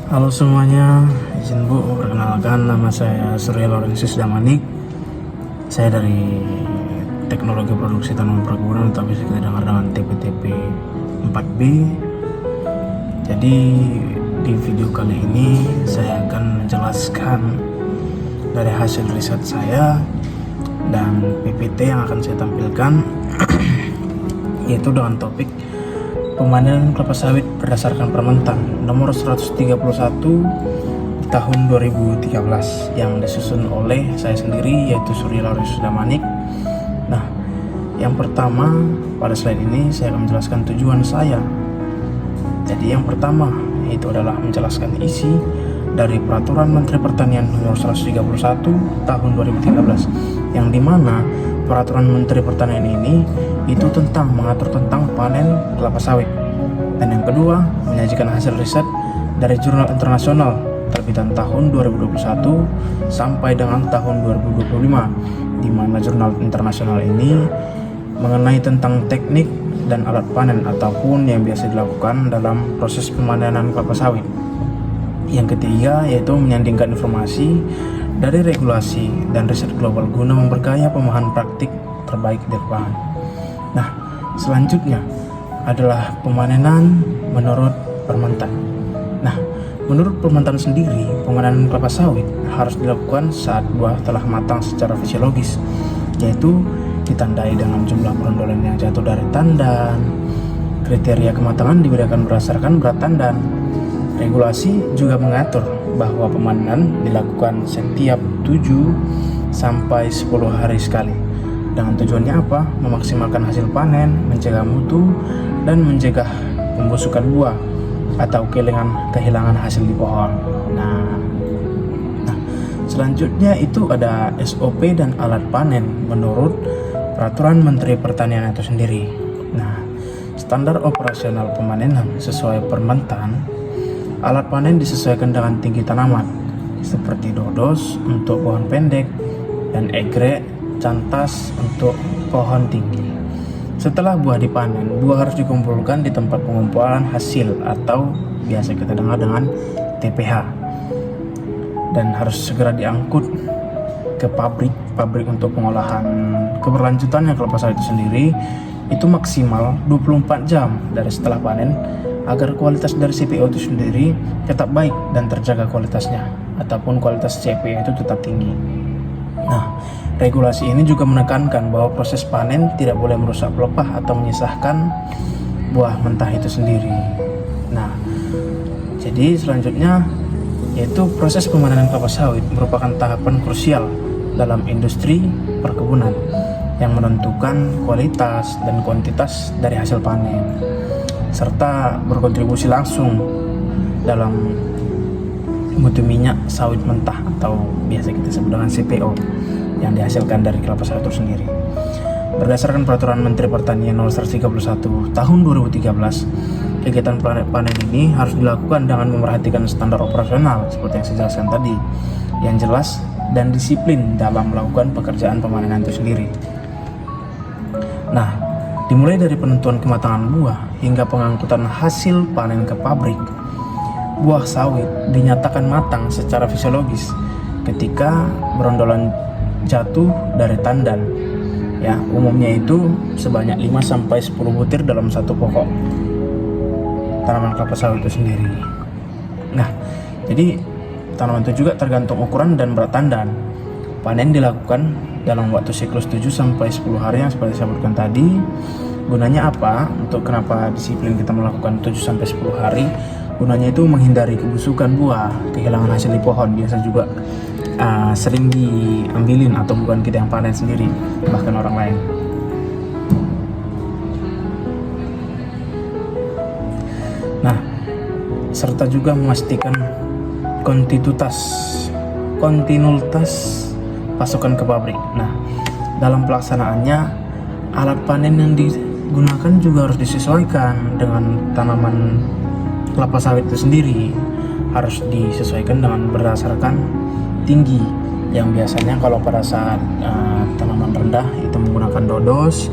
Halo semuanya, izin Bu perkenalkan, nama saya Surya Laurentius Damanik. Saya dari Teknologi Produksi Tanaman Perkebunan, tapi kita dengar dengan TPTP 4B. Jadi di video kali ini saya akan menjelaskan dari hasil riset saya dan PPT yang akan saya tampilkan yaitu dengan topik pemanenan kelapa sawit berdasarkan Permentan nomor 131 tahun 2013 yang disusun oleh saya sendiri, yaitu Surya Laurentius Damanik. Nah, yang pertama pada slide ini saya akan menjelaskan tujuan saya. Jadi yang pertama yaitu adalah menjelaskan isi dari Peraturan Menteri Pertanian nomor 131 tahun 2013, yang dimana Peraturan Menteri Pertanian ini itu mengatur tentang panen kelapa sawit. Dan yang kedua, menyajikan hasil riset dari jurnal internasional terbitan tahun 2021 sampai dengan tahun 2025, di mana jurnal internasional ini mengenai tentang teknik dan alat panen ataupun yang biasa dilakukan dalam proses pemanenan kelapa sawit. Yang ketiga yaitu menyandingkan informasi dari regulasi dan riset global guna memperkaya pemahaman praktik terbaik di lapangan. Nah, selanjutnya adalah pemanenan menurut Permentan. Nah, menurut Permentan sendiri, pemanenan kelapa sawit harus dilakukan saat buah telah matang secara fisiologis, yaitu ditandai dengan jumlah perondolan yang jatuh dari tandan. Kriteria kematangan dibedakan berdasarkan berat tandan. Regulasi juga mengatur bahwa pemanenan dilakukan setiap 7 sampai 10 hari sekali. Dengan tujuannya apa? Memaksimalkan hasil panen, mencegah mutu, dan mencegah pembusukan buah atau kehilangan hasil di pohon. Nah, selanjutnya itu ada SOP dan alat panen menurut Peraturan Menteri Pertanian itu sendiri. Nah, standar operasional pemanenan sesuai Permentan, alat panen disesuaikan dengan tinggi tanaman, seperti dodos untuk pohon pendek dan egrek cantas untuk pohon tinggi. Setelah buah dipanen, buah harus dikumpulkan di tempat pengumpulan hasil atau biasa kita dengar dengan TPH, dan harus segera diangkut ke pabrik untuk pengolahan. Keberlanjutannya kelapa sawit itu sendiri itu maksimal 24 jam dari setelah panen agar kualitas dari CPO itu sendiri tetap baik dan terjaga kualitasnya, ataupun kualitas CPO itu tetap tinggi. Nah, regulasi ini juga menekankan bahwa proses panen tidak boleh merusak pelepah atau menyisahkan buah mentah itu sendiri. Nah, jadi selanjutnya yaitu proses pemanenan kelapa sawit merupakan tahapan krusial dalam industri perkebunan yang menentukan kualitas dan kuantitas dari hasil panen, serta berkontribusi langsung dalam mutu minyak sawit mentah atau biasa kita sebut dengan CPO yang dihasilkan dari kelapa sawit itu sendiri. Berdasarkan Peraturan Menteri Pertanian nomor 131 tahun 2013, kegiatan panen ini harus dilakukan dengan memerhatikan standar operasional seperti yang saya jelaskan tadi, yang jelas dan disiplin dalam melakukan pekerjaan pemanenan itu sendiri. Nah, dimulai dari penentuan kematangan buah hingga pengangkutan hasil panen ke pabrik. Buah sawit dinyatakan matang secara fisiologis ketika berondolan jatuh dari tandan. Ya, umumnya itu sebanyak 5 sampai 10 butir dalam satu pokok tanaman kelapa sawit itu sendiri. Nah, jadi tanaman itu juga tergantung ukuran dan berat tandan. Panen dilakukan dalam waktu siklus 7 sampai 10 hari yang seperti saya sebutkan tadi. Gunanya apa? Untuk kenapa disiplin kita melakukan 7 sampai 10 hari? Gunanya itu menghindari kebusukan buah, kehilangan hasil di pohon. Biasa juga sering diambilin, atau bukan kita yang panen sendiri, bahkan orang lain. Nah, serta juga memastikan kontinuitas pasokan ke pabrik. Nah, dalam pelaksanaannya alat panen yang digunakan juga harus disesuaikan dengan tanaman kelapa sawit itu sendiri, harus disesuaikan dengan berdasarkan tinggi, yang biasanya kalau pada saat tanaman rendah itu menggunakan dodos.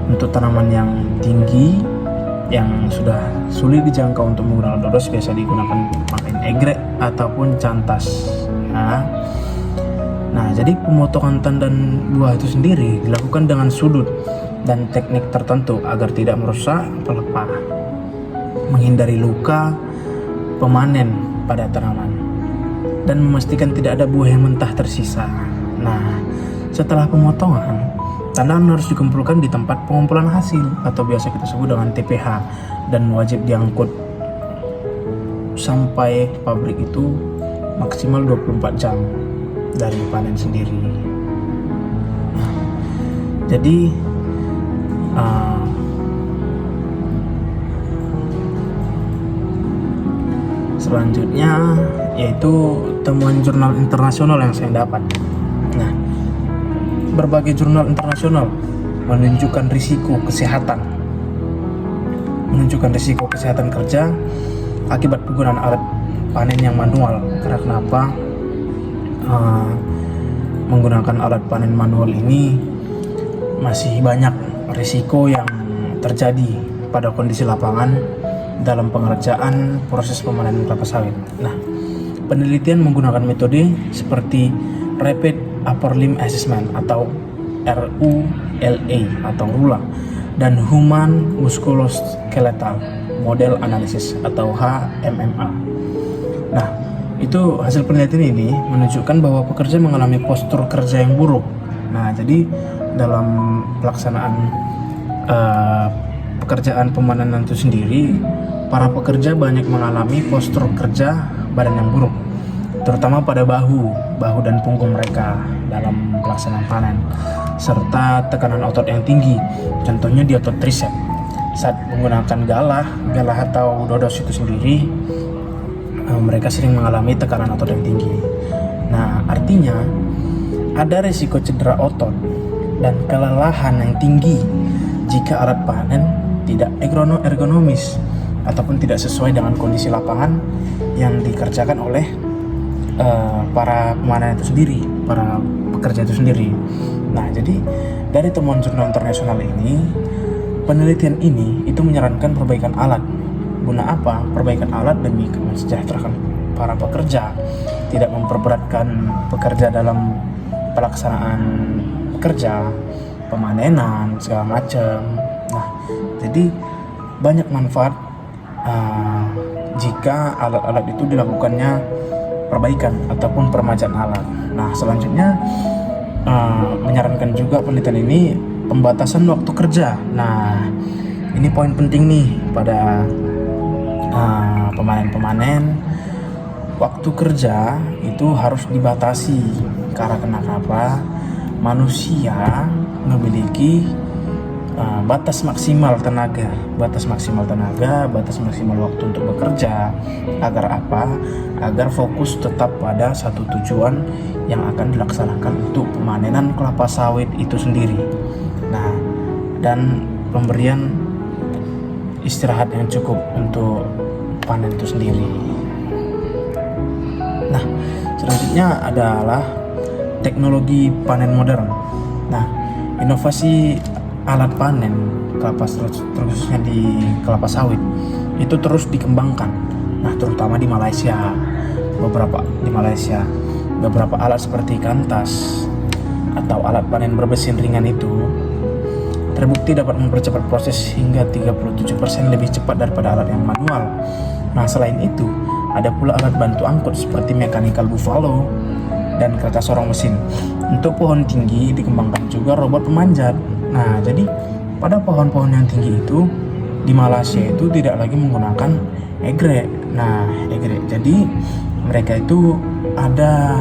Untuk tanaman yang tinggi yang sudah sulit dijangkau untuk menggunakan dodos biasa digunakan panen egrek ataupun cantas ya. Nah, jadi pemotongan tandan buah itu sendiri dilakukan dengan sudut dan teknik tertentu agar tidak merusak pelepah, menghindari luka pemanen pada tanaman, dan memastikan tidak ada buah yang mentah tersisa. Nah, setelah pemotongan, tandan harus dikumpulkan di tempat pengumpulan hasil atau biasa kita sebut dengan TPH, dan wajib diangkut sampai pabrik itu maksimal 24 jam dari panen sendiri. Nah, jadi selanjutnya yaitu temuan jurnal internasional yang saya dapat. Nah, berbagai jurnal internasional menunjukkan risiko kesehatan kerja akibat penggunaan alat panen yang manual. Karena kenapa? Menggunakan alat panen manual ini masih banyak risiko yang terjadi pada kondisi lapangan dalam pengerjaan proses pemanenan kelapa sawit. Nah, penelitian menggunakan metode seperti Rapid Upper Limb Assessment atau RULA atau RULA dan Human Musculoskeletal Model Analysis atau HMMA. Nah, itu hasil penelitian ini menunjukkan bahwa pekerja mengalami postur kerja yang buruk. Nah, jadi dalam pelaksanaan pekerjaan pemanenan itu sendiri, para pekerja banyak mengalami postur kerja badan yang buruk, terutama pada bahu dan punggung mereka dalam pelaksanaan panen, serta tekanan otot yang tinggi, contohnya di otot tricep. Saat menggunakan galah atau dodos itu sendiri, mereka sering mengalami tekanan otot yang tinggi. Nah, artinya ada risiko cedera otot dan kelelahan yang tinggi jika alat panen tidak ergonomis ataupun tidak sesuai dengan kondisi lapangan yang dikerjakan oleh para pemanen itu sendiri, para pekerja itu sendiri. Nah, jadi dari temuan jurnal internasional ini, penelitian ini itu menyarankan perbaikan alat. Guna apa? Perbaikan alat demi mensejahterakan para pekerja, tidak memperberatkan pekerja dalam pelaksanaan kerja, pemanenan, segala macam. Nah, jadi banyak manfaat jika alat-alat itu dilakukannya perbaikan ataupun peremajaan alat. Nah, selanjutnya menyarankan juga penelitian ini pembatasan waktu kerja. Nah, ini poin penting nih pada pemanen-pemanen. Waktu kerja itu harus dibatasi karena kenapa? Manusia memiliki batas maksimal tenaga, batas maksimal waktu untuk bekerja. Agar apa? Agar fokus tetap pada satu tujuan yang akan dilaksanakan untuk pemanenan kelapa sawit itu sendiri. Nah, dan pemberian istirahat yang cukup untuk panen itu sendiri. Nah, selanjutnya adalah teknologi panen modern. Nah, inovasi alat panen kelapa, terkhususnya di kelapa sawit, itu terus dikembangkan. Nah, terutama di Malaysia. Beberapa alat seperti kantas atau alat panen bermesin ringan itu terbukti dapat mempercepat proses hingga 37% lebih cepat daripada alat yang manual. Nah, selain itu, ada pula alat bantu angkut seperti mechanical buffalo dan kereta sorong mesin. Untuk pohon tinggi dikembangkan juga robot pemanjat. Nah, jadi pada pohon-pohon yang tinggi itu di Malaysia itu tidak lagi menggunakan egrek. Nah, egrek. Jadi mereka itu ada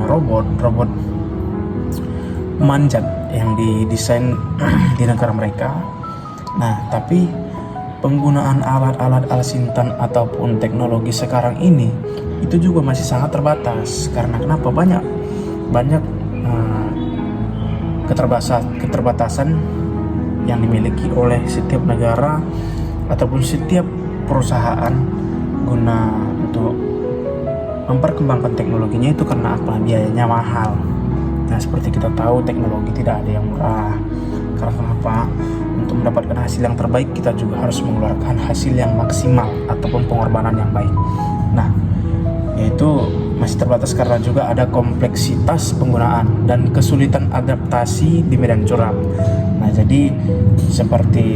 robot pemanjat yang didesain di negara mereka. Nah, tapi penggunaan alat-alat alsintan ataupun teknologi sekarang ini itu juga masih sangat terbatas. Karena kenapa? Banyak keterbatasan yang dimiliki oleh setiap negara ataupun setiap perusahaan guna untuk memperkembangkan teknologinya itu. Karena apa? Biayanya mahal. Nah, seperti kita tahu teknologi tidak ada yang murah. Karena kenapa? untuk mendapatkan hasil yang terbaik, kita juga harus mengeluarkan hasil yang maksimal ataupun pengorbanan yang baik. Nah, yaitu masih terbatas karena juga ada kompleksitas penggunaan dan kesulitan adaptasi di medan curam. Nah, jadi seperti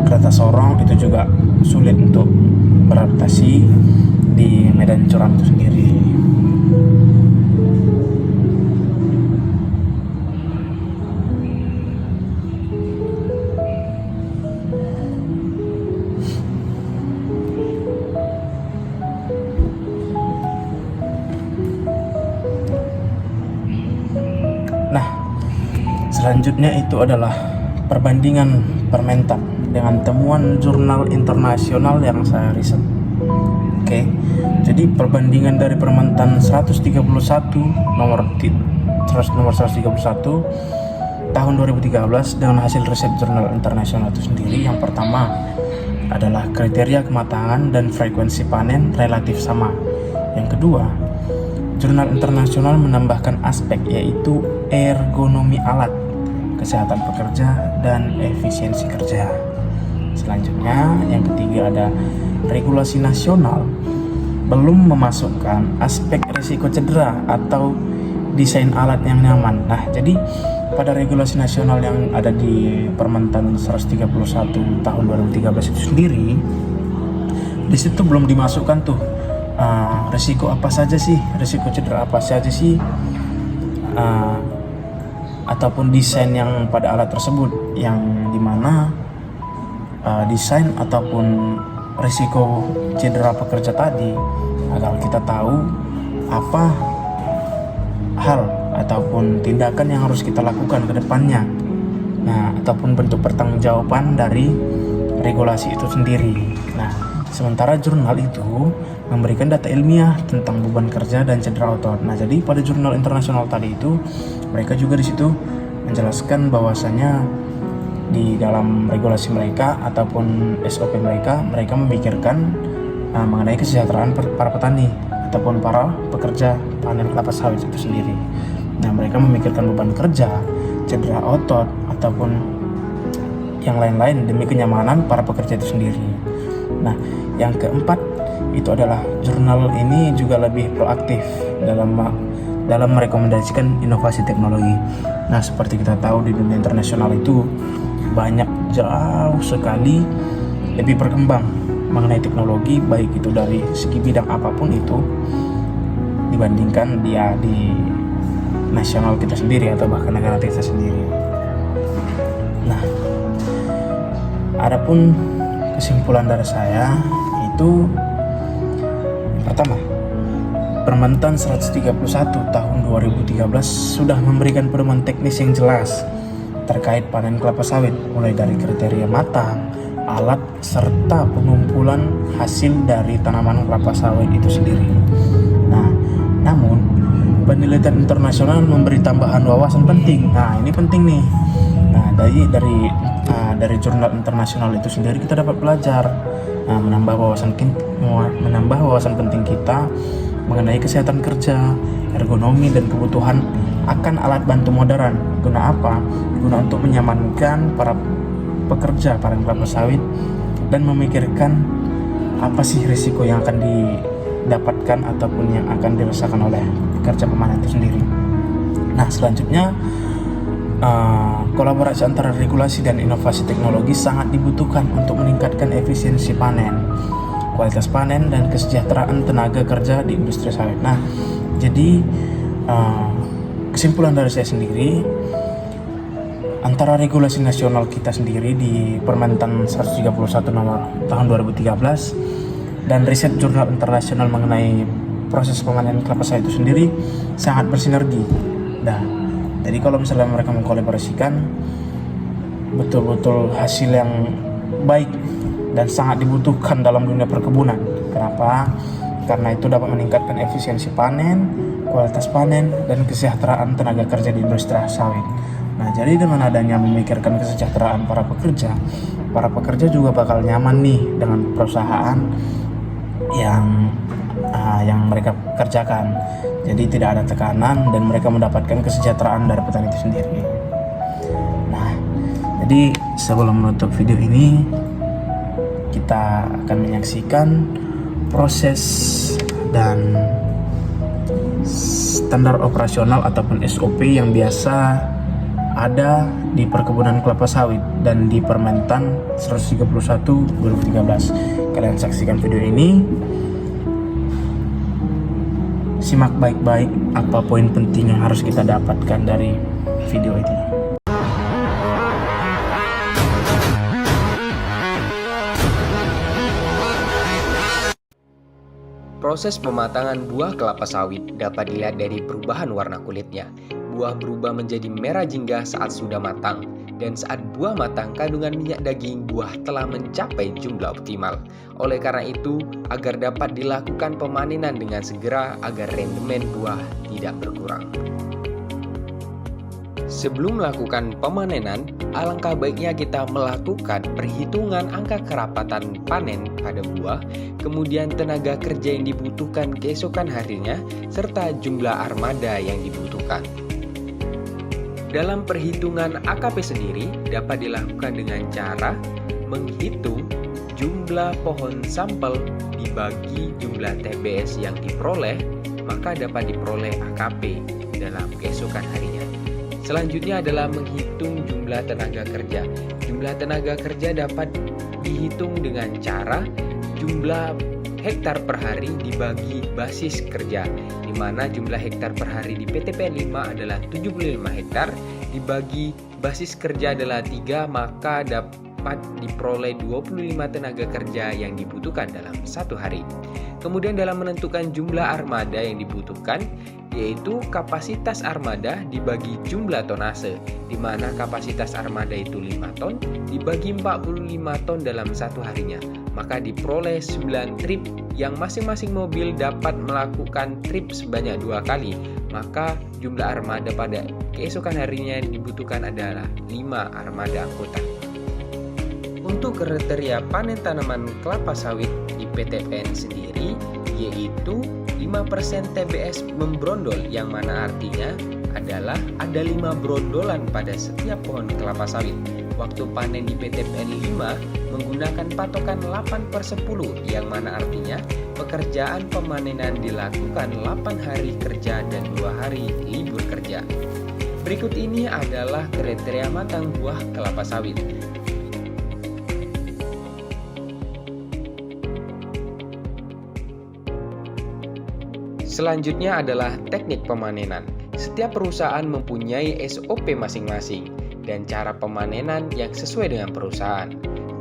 kereta sorong itu juga sulit untuk beradaptasi di medan curam itu sendiri. Nah, selanjutnya itu adalah perbandingan Permentan dengan temuan jurnal internasional yang saya riset. Oke, jadi perbandingan dari Permentan 131 nomor 131 tahun 2013 dengan hasil riset jurnal internasional itu sendiri. Yang pertama adalah kriteria kematangan dan frekuensi panen relatif sama. Yang kedua, jurnal internasional menambahkan aspek yaitu ergonomi alat, kesehatan pekerja, dan efisiensi kerja. Selanjutnya, yang ketiga ada regulasi nasional belum memasukkan aspek risiko cedera atau desain alat yang nyaman. Nah, jadi pada regulasi nasional yang ada di Permentan 131 tahun 2013 itu sendiri, di situ belum dimasukkan tuh risiko apa saja sih, risiko cedera apa saja sih, ataupun desain yang pada alat tersebut, yang dimana desain ataupun risiko cedera pekerja tadi agar kita tahu apa hal ataupun tindakan yang harus kita lakukan ke depannya. Nah, ataupun bentuk pertanggungjawaban dari regulasi itu sendiri. Nah, sementara jurnal itu memberikan data ilmiah tentang beban kerja dan cedera otot. Nah, jadi pada jurnal internasional tadi itu mereka juga di situ menjelaskan bahwasanya di dalam regulasi mereka ataupun SOP mereka memikirkan mengenai kesejahteraan para petani ataupun para pekerja panen kelapa sawit itu sendiri. Nah, mereka memikirkan beban kerja, cedera otot ataupun yang lain-lain demi kenyamanan para pekerja itu sendiri. Nah, yang keempat itu adalah jurnal ini juga lebih proaktif dalam merekomendasikan inovasi teknologi. Nah, seperti kita tahu di dunia internasional itu banyak jauh sekali lebih berkembang mengenai teknologi, baik itu dari segi bidang apapun itu dibandingkan dia di nasional kita sendiri atau bahkan negara kita sendiri. Nah, adapun kesimpulan dari saya itu pertama, Permentan 131 tahun 2013 sudah memberikan pedoman teknis yang jelas terkait panen kelapa sawit, mulai dari kriteria matang, alat, serta pengumpulan hasil dari tanaman kelapa sawit itu sendiri. Nah, namun penelitian internasional memberi tambahan wawasan penting. Nah, ini penting nih. Nah, dari jurnal internasional itu sendiri kita dapat belajar, menambah wawasan penting kita mengenai kesehatan kerja, ergonomi, dan kebutuhan akan alat bantu modern. Guna apa? Guna untuk menyamankan para pekerja panen kelapa sawit dan memikirkan apa sih risiko yang akan didapatkan ataupun yang akan dirasakan oleh pekerja pemanen itu sendiri. Nah, selanjutnya kolaborasi antara regulasi dan inovasi teknologi sangat dibutuhkan untuk meningkatkan efisiensi panen, kualitas panen, dan kesejahteraan tenaga kerja di industri sawit. Nah, jadi kesimpulan dari saya sendiri, antara regulasi nasional kita sendiri di Permentan 131 nomor tahun 2013 dan riset jurnal internasional mengenai proses pemanenan kelapa sawit itu sendiri sangat bersinergi. Nah, jadi kalau misalnya mereka mengkolaborasikan, betul-betul hasil yang baik dan sangat dibutuhkan dalam dunia perkebunan. Kenapa? Karena itu dapat meningkatkan efisiensi panen, kualitas panen, dan kesejahteraan tenaga kerja di industri sawit. Nah, jadi dengan adanya memikirkan kesejahteraan para pekerja juga bakal nyaman nih dengan perusahaan yang mereka kerjakan. Jadi tidak ada tekanan dan mereka mendapatkan kesejahteraan dari petani itu sendiri. Nah, Jadi sebelum menutup video ini, kita akan menyaksikan proses dan standar operasional ataupun SOP yang biasa ada di perkebunan kelapa sawit dan di Permentan 131 2013. Kalian saksikan video ini, simak baik-baik apa poin penting yang harus kita dapatkan dari video ini. Proses pematangan buah kelapa sawit dapat dilihat dari perubahan warna kulitnya. Buah berubah menjadi merah jingga saat sudah matang, dan saat buah matang kandungan minyak daging buah telah mencapai jumlah optimal. Oleh karena itu, agar dapat dilakukan pemanenan dengan segera agar rendemen buah tidak berkurang. Sebelum melakukan pemanenan, alangkah baiknya kita melakukan perhitungan angka kerapatan panen pada buah, kemudian tenaga kerja yang dibutuhkan keesokan harinya, serta jumlah armada yang dibutuhkan. Dalam perhitungan AKP sendiri dapat dilakukan dengan cara menghitung jumlah pohon sampel dibagi jumlah TBS yang diperoleh, maka dapat diperoleh AKP dalam keesokan harinya. Selanjutnya adalah menghitung jumlah tenaga kerja. Jumlah tenaga kerja dapat dihitung dengan cara jumlah hektar per hari dibagi basis kerja, di mana jumlah hektar per hari di PTPN 5 adalah 75 hektar, dibagi basis kerja adalah 3, maka dapat diperoleh 25 tenaga kerja yang dibutuhkan dalam satu hari. Kemudian dalam menentukan jumlah armada yang dibutuhkan, yaitu kapasitas armada dibagi jumlah tonase, di mana kapasitas armada itu 5 ton dibagi 45 ton dalam satu harinya, maka diperoleh 9 trip yang masing-masing mobil dapat melakukan trip sebanyak 2 kali, maka jumlah armada pada keesokan harinya yang dibutuhkan adalah 5 armada anggota. Untuk kriteria panen tanaman kelapa sawit di PTPN sendiri, yaitu 5% TBS membrondol, yang mana artinya adalah ada 5 brondolan pada setiap pohon kelapa sawit. Waktu panen di PTPN 5 menggunakan patokan 8/10, yang mana artinya pekerjaan pemanenan dilakukan 8 hari kerja dan 2 hari libur kerja. Berikut ini adalah kriteria matang buah kelapa sawit. Selanjutnya adalah teknik pemanenan. Setiap perusahaan mempunyai SOP masing-masing dan cara pemanenan yang sesuai dengan perusahaan.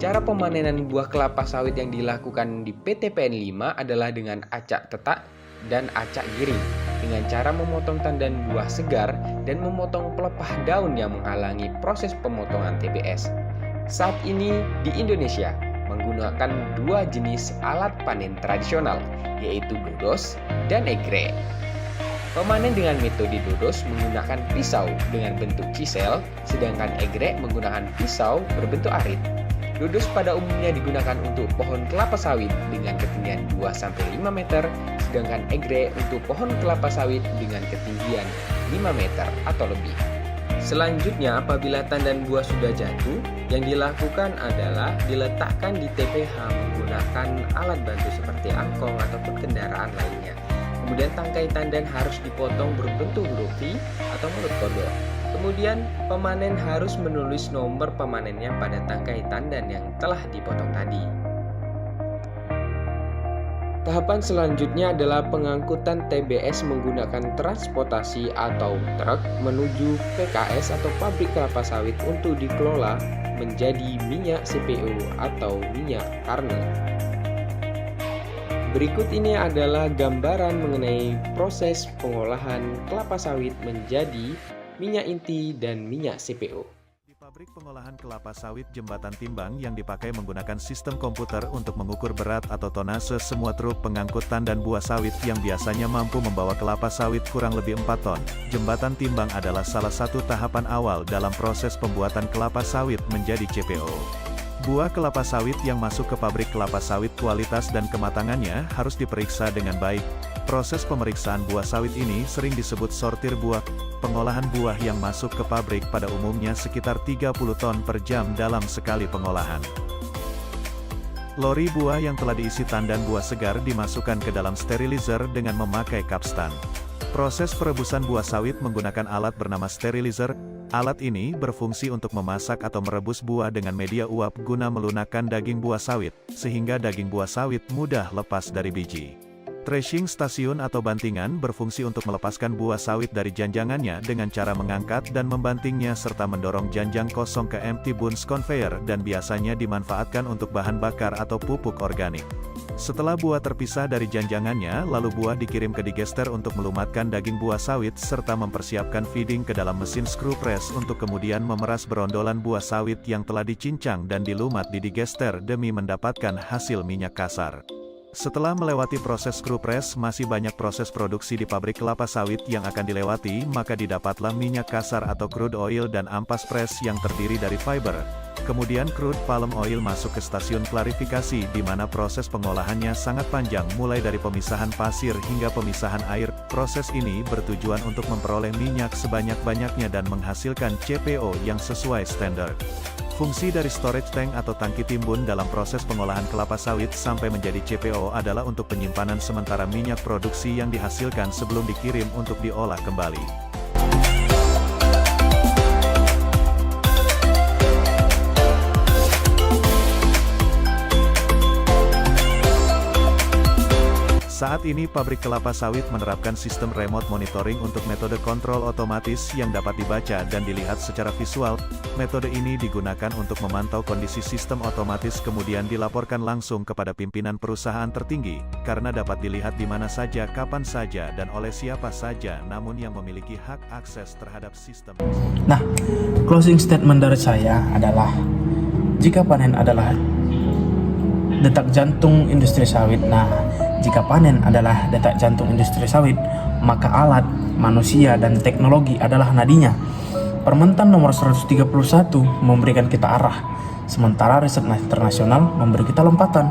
Cara pemanenan buah kelapa sawit yang dilakukan di PTPN 5 adalah dengan acak tetak dan acak giring, dengan cara memotong tandan buah segar dan memotong pelepah daun yang menghalangi proses pemotongan TBS. Saat ini di Indonesia menggunakan 2 jenis alat panen tradisional, yaitu dodos dan egrek. Pemanen dengan metode dodos menggunakan pisau dengan bentuk chisel, sedangkan egrek menggunakan pisau berbentuk arit. Dodos pada umumnya digunakan untuk pohon kelapa sawit dengan ketinggian 2-5 meter, sedangkan egrek untuk pohon kelapa sawit dengan ketinggian 5 meter atau lebih. Selanjutnya, apabila tandan buah sudah jatuh, yang dilakukan adalah diletakkan di TPH menggunakan alat bantu seperti angkong ataupun kendaraan lainnya. Kemudian tangkai tandan harus dipotong berbentuk huruf V atau mulut kodok. Kemudian pemanen harus menulis nomor pemanennya pada tangkai tandan yang telah dipotong tadi. Tahapan selanjutnya adalah pengangkutan TBS menggunakan transportasi atau truk menuju PKS atau pabrik kelapa sawit untuk dikelola menjadi minyak CPO atau minyak kernel. Berikut ini adalah gambaran mengenai proses pengolahan kelapa sawit menjadi minyak inti dan minyak CPO. Pabrik pengolahan kelapa sawit Jembatan Timbang yang dipakai menggunakan sistem komputer untuk mengukur berat atau tonase semua truk pengangkut tandan buah sawit yang biasanya mampu membawa kelapa sawit kurang lebih 4 ton. Jembatan Timbang adalah salah satu tahapan awal dalam proses pembuatan kelapa sawit menjadi CPO. Buah kelapa sawit yang masuk ke pabrik kelapa sawit kualitas dan kematangannya harus diperiksa dengan baik. Proses pemeriksaan buah sawit ini sering disebut sortir buah. pengolahan buah yang masuk ke pabrik pada umumnya sekitar 30 ton per jam dalam sekali pengolahan. Lori buah yang telah diisi tandan buah segar dimasukkan ke dalam sterilizer dengan memakai kapstan. Proses perebusan buah sawit menggunakan alat bernama sterilizer. Alat ini berfungsi untuk memasak atau merebus buah dengan media uap guna melunakkan daging buah sawit, sehingga daging buah sawit mudah lepas dari biji. Threshing station atau bantingan berfungsi untuk melepaskan buah sawit dari janjangannya dengan cara mengangkat dan membantingnya serta mendorong janjang kosong ke empty buns conveyor dan biasanya dimanfaatkan untuk bahan bakar atau pupuk organik. Setelah buah terpisah dari janjangannya, lalu buah dikirim ke digester untuk melumatkan daging buah sawit serta mempersiapkan feeding ke dalam mesin screw press untuk kemudian memeras berondolan buah sawit yang telah dicincang dan dilumat di digester demi mendapatkan hasil minyak kasar. Setelah melewati proses screw press, masih banyak proses produksi di pabrik kelapa sawit yang akan dilewati, maka didapatlah minyak kasar atau crude oil dan ampas press yang terdiri dari fiber. Kemudian crude palm oil masuk ke stasiun klarifikasi di mana proses pengolahannya sangat panjang mulai dari pemisahan pasir hingga pemisahan air. Proses ini bertujuan untuk memperoleh minyak sebanyak-banyaknya dan menghasilkan CPO yang sesuai standar. Fungsi dari storage tank atau tangki timbun dalam proses pengolahan kelapa sawit sampai menjadi CPO adalah untuk penyimpanan sementara minyak produksi yang dihasilkan sebelum dikirim untuk diolah kembali. Saat ini pabrik kelapa sawit menerapkan sistem remote monitoring untuk metode kontrol otomatis yang dapat dibaca dan dilihat secara visual. Metode ini digunakan untuk memantau kondisi sistem otomatis kemudian dilaporkan langsung kepada pimpinan perusahaan tertinggi, karena dapat dilihat di mana saja, kapan saja, dan oleh siapa saja, namun yang memiliki hak akses terhadap sistem. Nah, closing statement dari saya adalah, jika panen adalah detak jantung industri sawit, jika panen adalah detak jantung industri sawit, maka alat, manusia, dan teknologi adalah nadinya. Permentan nomor 131 memberikan kita arah, sementara riset internasional memberi kita lompatan.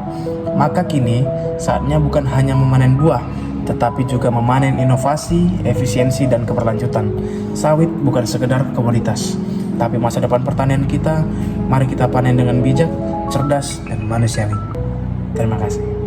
Maka kini, saatnya bukan hanya memanen buah, tetapi juga memanen inovasi, efisiensi, dan keberlanjutan. Sawit bukan sekedar komoditas, tapi masa depan pertanian kita. Mari kita panen dengan bijak, cerdas, dan manusiawi. Terima kasih.